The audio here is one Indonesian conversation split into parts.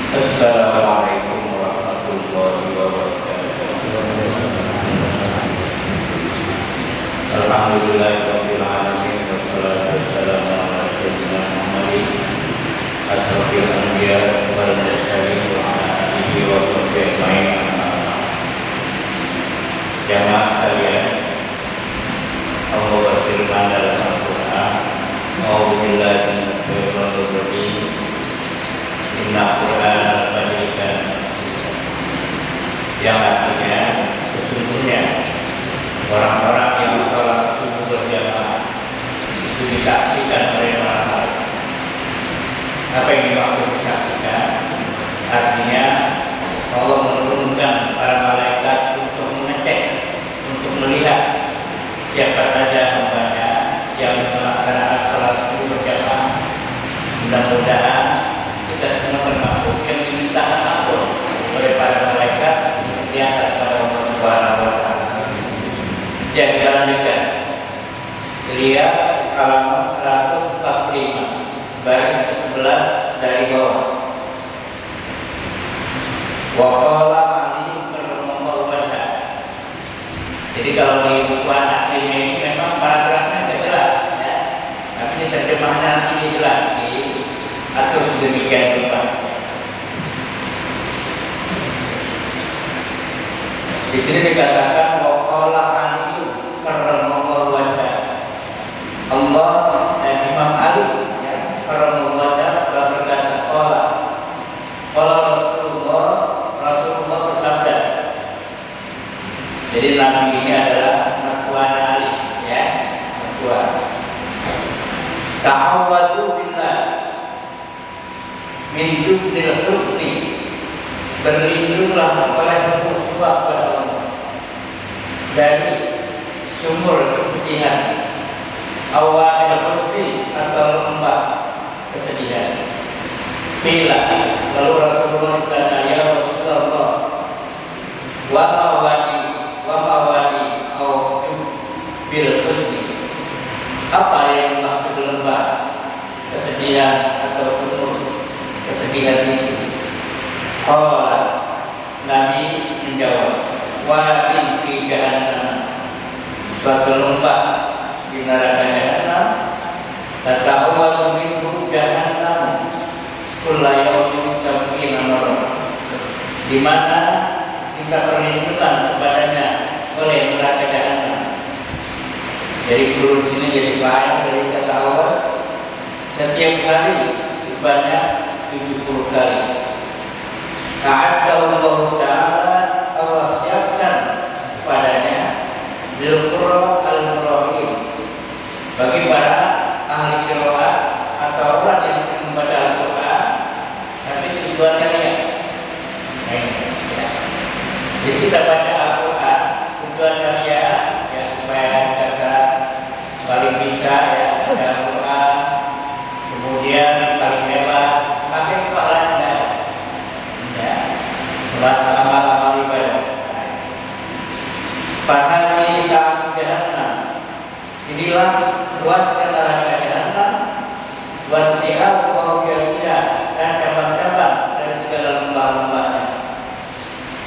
Assalamualaikum warahmatullahi wabarakatuh. Alhamdulillahirabbil alamin wassalatu wassalamu ala sayyidina Muhammadin asyrafil anbiya wal mursalin wa ala alihi wa sahbihi ajmain. Jamaah sekalian, Allah berfirman dalam Al-Qur'an, "A'udzu billahi minasy syaithanir rajim. Inna Qur'anal fajri kana yang artinya sesungguhnya orang-orang yang sholat subuh berjamaah itu disaksikan oleh malaikat." Apa yang dimaksud disaksikan? Artinya Allah menurunkan para malaikat untuk mengecek, untuk melihat siapa saja hambanya yang melaksanakan sholat subuh berjamaah. Mudah-mudahan kita semua termasuk yang diminta ampun oleh para malaikat di atas pada Allah Subhanahu wa Ta'ala. Jadi kita lanjutkan. Lihat halaman 145 baris 11 dari bawah. Wa qala Ali radhiyallahu anhu. Jadi kalau di buku aslinya ini memang paragrafnya tidak jelas, ya. Tapi terjemahannya nanti jelas atau sedemikian rupa. Di sini dikatakan waqala Ali radhiyallahu anhu. Allah dan Imam Ali ya radhiyallahu anhu telah berkata qala Rasulullah bersabda. Jadi Nabi ini adalah mertuanya Ali ya, mertua. Ta'awwadu billah min jubnil husni, berlindunglah kepada musibah kepada Allah dari sumur kesedihan, awal husni atau lembah kesedihan. Bila lalu Rasulullah berkata, ya Rasulullah, wa mawani au bil husni, apa yang maksud lembah kesedihan atau sumur kesedihan itu? Nabi menjawab, wadin fi jahannam, suatu lembah di neraka jahannam, tata'awwadu minhu jahannam kulla yawmin sab'ina marrah, di mana kita perlindungan kepadanya oleh neraka jahannam. Jadi guru sini jadi lain dari kata awal, setiap hari sebanyak 70 kali. Ta'ala Allah siapkan kepadanya Al-Qur'an Al-Rahim bagi para ahli qiraat atau orang yang membaca Al-Qur'an tapi tujuannya ya. Jadi kita baca Al-Qur'an tujuannya ya supaya kita paling bisa ya baca Al-Qur'an, kemudian paling hebat pakai kepalanya ya, amal-amal ibadah. Fahali ta'am jahannam, inilah luas neraka jahannam, wasi'al wawiyah dan cabang-cabang dari segala lembah-lembahnya.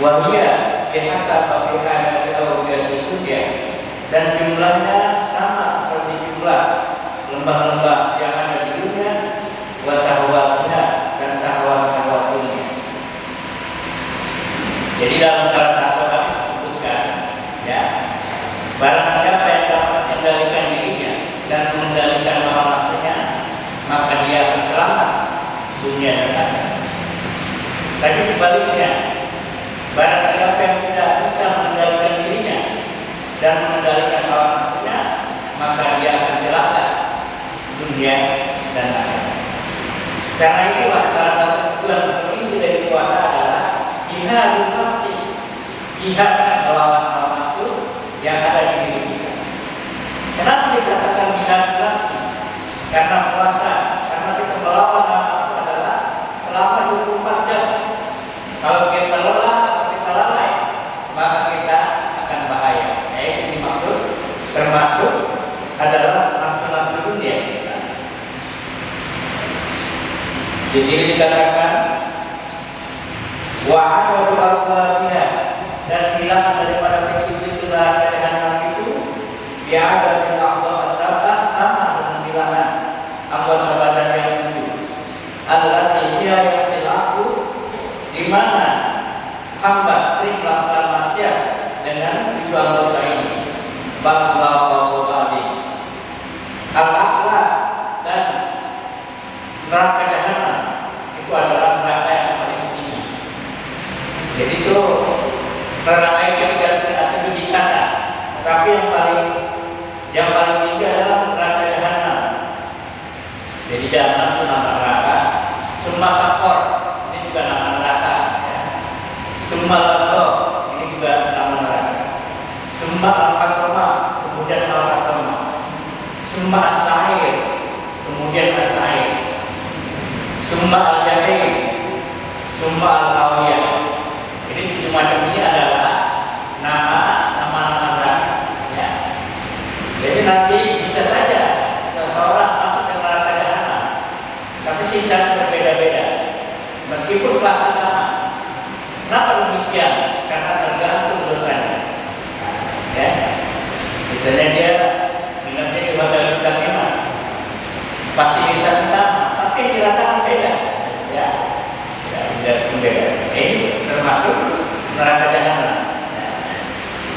Wahia bihasa pabihana wawiyah itu dia, dan jumlahnya sama seperti jumlah lembah-lembah yang ada di dunia, wasahwatnya dan sahwat-sahwat dunia. Jadi dalam salah satu kami sebutkan ya, barang siapa yang dapat mengendalikan dirinya dan mengendalikan hawa nafsunya, maka dia akan selamat dunia dan akhirat. Tapi sebaliknya, barang siapa yang tidak bisa mengendalikan dirinya dan mengendalikan hawa nafsunya, maka dia akan celaka dunia dan akhirat. Karena itulah salah satu tujuan tertinggi dari puasa adalah jihadun nafsi, jihad melawan hawa nafsu yang ada di diri kita. Kenapa dikatakan jihadun nafsi? Karena puasa, karena kita melawan hawa nafsu adalah selama 24 jam. Kalau kita lelah, kita lalai, maka kita akan bahaya. Itu dimaksud, termasuk adalah nafsu-nafsu dunia kita. Di sini dikatakan Wa adadu abwabiha, dan bilangan daripada pintu-pintu neraka jahanam itu dia ada di Allah as-sab'ah, sama dengan bilangan anggota badan yang tujuh. Allati hiya yasilaku, di mana hamba sering melakukan maksiat dengan tujuh anggota ini. Ba'dallahu ba'di. Al-a'la, dan neraka jahanam itu adalah neraka yang paling tinggi. Jadi itu neraka yang tidak tinggi kata, tapi yang paling tinggi adalah neraka jahanam. Jadi jahanam itu nama neraka. Summa sakor, ini juga nama neraka. Summa lato, ini juga nama neraka. Summa al-fatoma, kemudian al-fatoma. Summa as-sa'ir, kemudian as-sa'ir. Summa al-jahil, summa al-hawiyah. Jadi tujuh macam ini adalah nama-nama neraka. Ya. Jadi nanti bisa saja seseorang masuk ke neraka jahanam, tapi sisanya berbeda-beda. Meskipun kelasnya sama. Kenapa demikian? Karena tergantung dosanya. Ya. Misalnya dia minumnya di hotel bintang 5, fasilitas sama, tapi yang dirasakan beda. Ya. Beda. Ini termasuk neraka jahanam.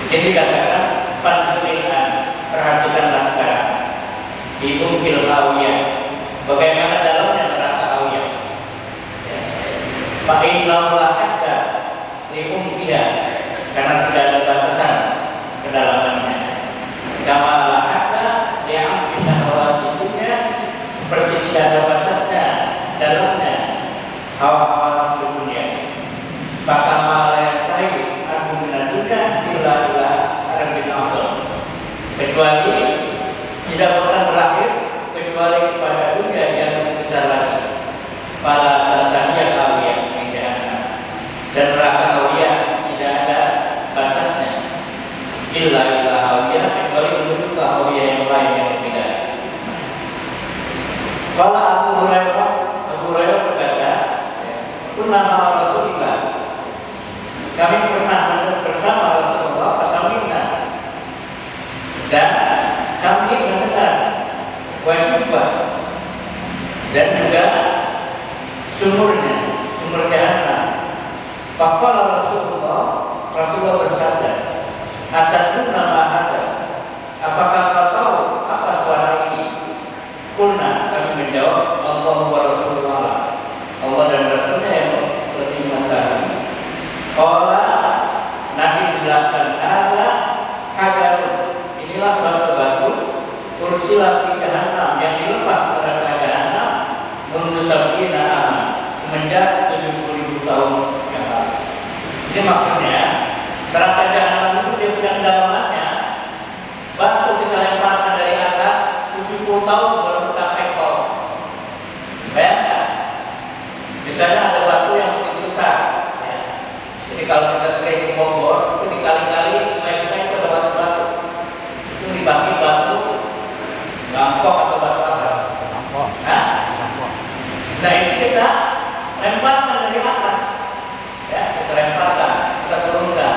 Jadi katakan pandulian, perhatikanlah sekarang. Ibum fil hawiyah, bagaimana dalamnya neraka hawiyah. Fa inna la hadda ibum dia, karena tidak ada batasan kedalamannya. Kama la hadda yang kita hawajibnya, seperti tidak ada batasnya dalamnya hawa-hawa dunia. Maka malah tahu aku menantukan ila arabin Allah, kecuali tidak pernah berakhir kecuali kepada dunia yang lebih besar lagi. Pada tandanya hawiyah yang jahanam, dan neraka hawiyah tidak ada batasnya. Illa hawiyah, kecuali menuju ke hawiyah yang lain yang berbeda. Kalau Abu Hurairah berkata, "Kunna ma'a Rasulillah." Kami pernah bersama Rasulullah pasamina, dan kami mendengar wajibah dan juga sumur jahanam. Faqala Rasulullah bersabda, "Atadruna ma hadza?" Apakah kau tahu apa suara ini? Qulna, kami menjawab, Allah wa Rasulullah, Allah dan Rasulnya yang lebih mengetahui. Qala, Nabi menjelaskan, ada hajarun, inilah suatu batu, ursilat di jahanam, yang dilepas ke neraka jahanam mundu sab'ina aman, semenjak 70.000 tahun yang lalu. Ini maksudnya neraka jahanam itu dia punya kedalamannya. Batu kita lemparkan dari atas 70 tahun baru sampai bawah. Bayangkan, misalnya ada batu yang begitu besar. Jadi kalau kita sering ke Bogor, itu dikali-kali sungai-sungai itu ada batu-batu. Itu dibagi batu gampok atau batu apa? Gampok. Nah itu kita lemparkan dari atas. Ya, kita lemparkan, kita turunkan.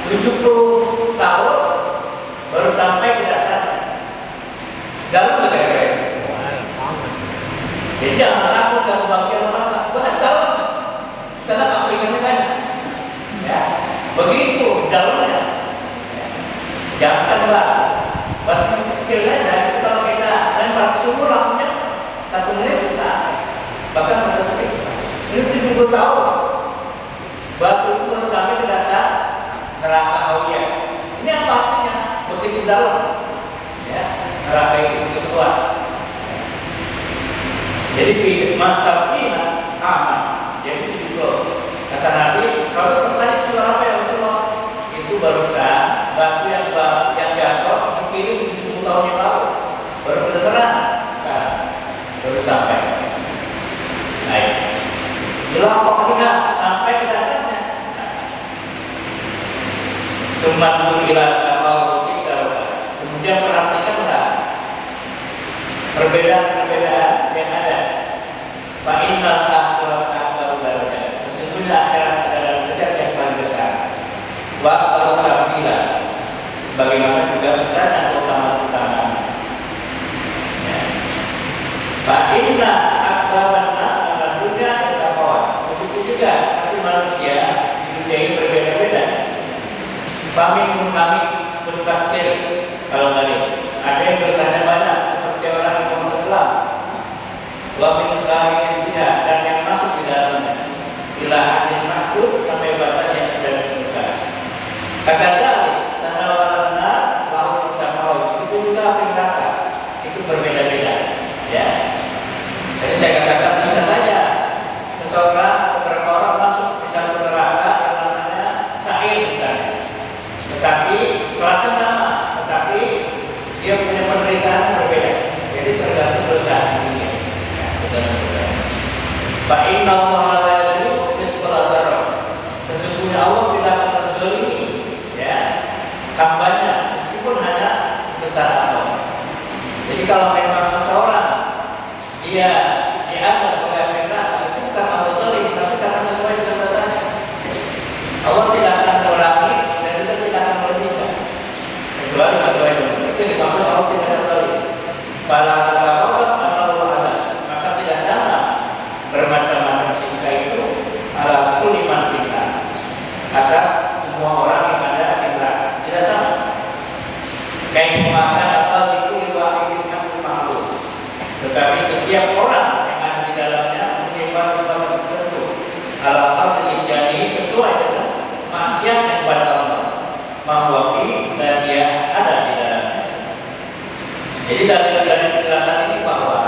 70 tahun baru sampai di dasarnya. Dalam negara. Jadi jangan takut kalau bagian orang bukan dalam. Sana aplikasinya banyak. Ya, begitu dalamnya. Janganlah batu kecil saja. Itu kalau kita lempar sumur langsungnya 1 menit bisa. Bahkan satu detik. Ini 70 tahun. Batu itu baru sampai ke dasar neraka hawiyah. Ini apa artinya? Begitu dalam. Ya, neraka itu begitu luas. Jadi masa ini aman. Jadi itu kata Nabi, kalau tertarik suara apa yang Rasulullah itu barusan batu yang jatuh dikirim 70 tahun yang lalu baru kedengeran, baru sampai. Naik. Bilang pokoknya sampai ke dasarnya. Sumatu ila taqawul kita. Kemudian perhatikanlah perbedaan yang ada. Fa innal akhirata akbaru darajat. Sesungguhnya akhirat wa al-kafila. Bagaimana juga besarnya utama-utama. Ya. Fa inna akbaran nas ala dunya tafawat. Begitu juga hati manusia di dunia ini berbeda-beda. Pamin bertafsir kalau tadi ada yang bertanya banyak seperti orang yang Islam. Wa min yang tidak dan yang masuk di dalamnya. Bila hadis maksud sampai batas yang sudah ditentukan. Kata tadi tanawarna lahu tafawut itu juga neraka. Itu berbeda-beda. Ya. Jadi saya katakan bisa saja seseorang beberapa orang masuk di satu neraka yang namanya sa'ir misalnya. Tetapi kelasnya sama, tetapi dia punya penderitaan yang berbeda. Jadi tergantung dosa ini. Fa inna Allah la yadhlimu mithqala dzarrah. Sesungguhnya Allah tidak akan menzalimi ya hambanya meskipun hanya besar apa. Jadi kalau memang seseorang dia dianggap oleh neraka itu bukan Allah zalim, tapi karena sesuai dengan dosanya. Allah tidak akan mengurangi dan juga tidak akan melebihkan. Kecuali sesuai dengan itu dimaksud Allah tidak akan zalim. Fala taqawwa Allah maka tidak sama bermacam-macam siksa itu ala kulli man finnar. Atas semua orang yang ada di neraka tidak sama. Kayak makan apa itu wahid yang makhluk. Tetapi setiap orang yang ada di dalamnya menyimpan bersama tertentu. Al-hal jadi sesuai dengan maksiat yang kepada Allah. Mahwafi dan dia ada di dalamnya. Jadi dari penjelasan ini bahwa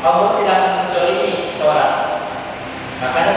Allah tidak akan menzalimi seorang. Makanya